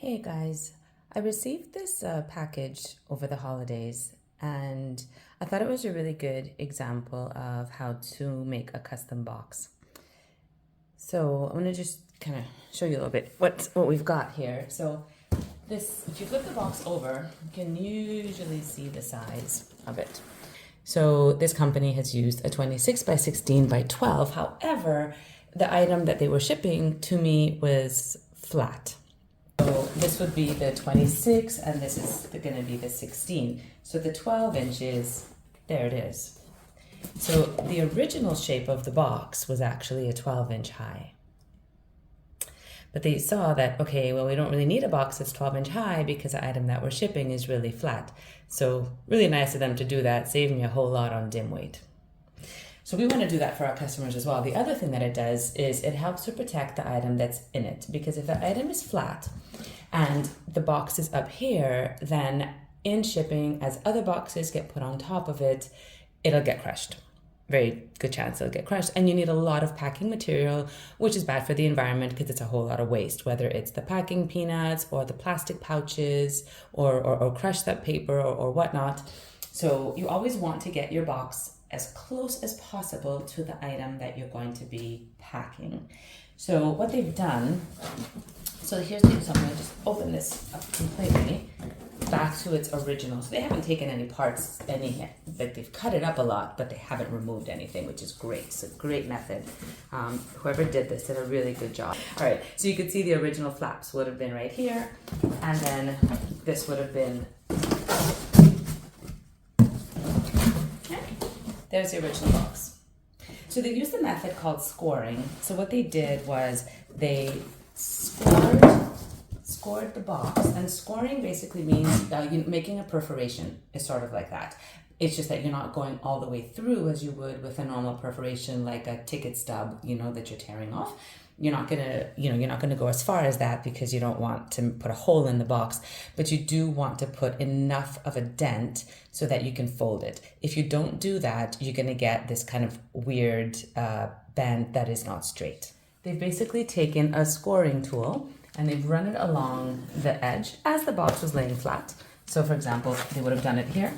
Hey guys, I received this package over the holidays and I thought it was a really good example of how to make a custom box. So I'm going to just kind of show you a little bit what we've got here. So this, if you flip the box over, you can usually see the size of it. So this company has used a 26 by 16 by 12. However, the item that they were shipping to me was flat. So this would be the 26 and this is going to be the 16. So the 12 inches, there it is. So the original shape of the box was actually a 12-inch high. But they saw that, okay, well, we don't really need a box that's 12-inch high because the item that we're shipping is really flat. So really nice of them to do that, saved me a whole lot on dim weight. So we want to do that for our customers as well. The other thing that it does is it helps to protect the item that's in it, because if the item is flat and the box is up here, then in shipping, as other boxes get put on top of it, it'll get crushed. Very good chance it'll get crushed, and you need a lot of packing material, which is bad for the environment because it's a whole lot of waste, whether it's the packing peanuts or the plastic pouches or crushed up paper or whatnot. So you always want to get your box as close as possible to the item that you're going to be packing. So what they've done, so here's the, so I'm going to just open this up completely back to its original. So they haven't taken any parts, like they've cut it up a lot, but they haven't removed anything, which is great. It's a great method. Whoever did this did a really good job. All right, so you could see the original flaps would have been right here, and then this would have been, there's the original box. So they used a method called scoring. So what they did was they scored the box, and scoring basically means making a perforation is sort of like that. It's just that you're not going all the way through as you would with a normal perforation, like a ticket stub, that you're tearing off. You're not gonna go as far as that because you don't want to put a hole in the box, but you do want to put enough of a dent so that you can fold it. If you don't do that, you're gonna get this kind of weird bend that is not straight. They've basically taken a scoring tool and they've run it along the edge as the box was laying flat. So for example, they would have done it here.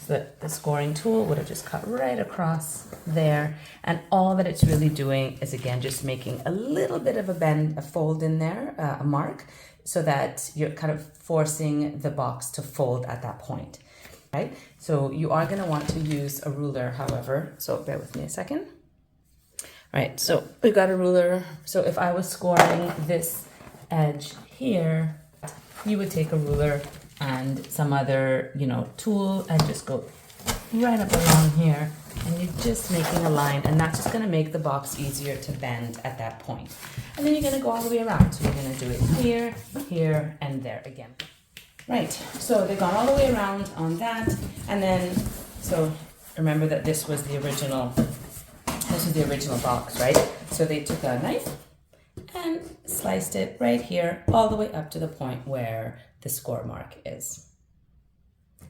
So the scoring tool would have just cut right across there. And all that it's really doing is, again, just making a little bit of a bend, a fold in there, a mark, so that you're kind of forcing the box to fold at that point, right? So you are gonna want to use a ruler, however, so bear with me a second. All right, so we've got a ruler. So if I was scoring this edge here, you would take a ruler and some other, tool and just go right up along here, and you're just making a line, and that's just going to make the box easier to bend at that point. And then you're going to go all the way around. So you're going to do it here, here, and there again. Right, so they've gone all the way around on that, and then, so remember that this was the original box, right? So they took a knife and sliced it right here all the way up to the point where the score mark is.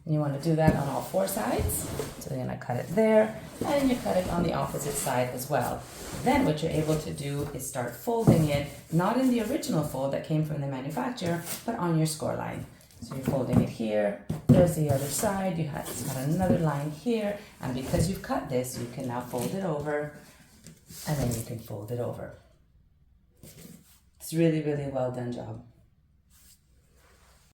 And you want to do that on all four sides. So you're going to cut it there, and you cut it on the opposite side as well. Then what you're able to do is start folding it, not in the original fold that came from the manufacturer, but on your score line. So you're folding it here, there's the other side, you have another line here, and because you've cut this, you can now fold it over, and then you can fold it over. It's really, really well done job.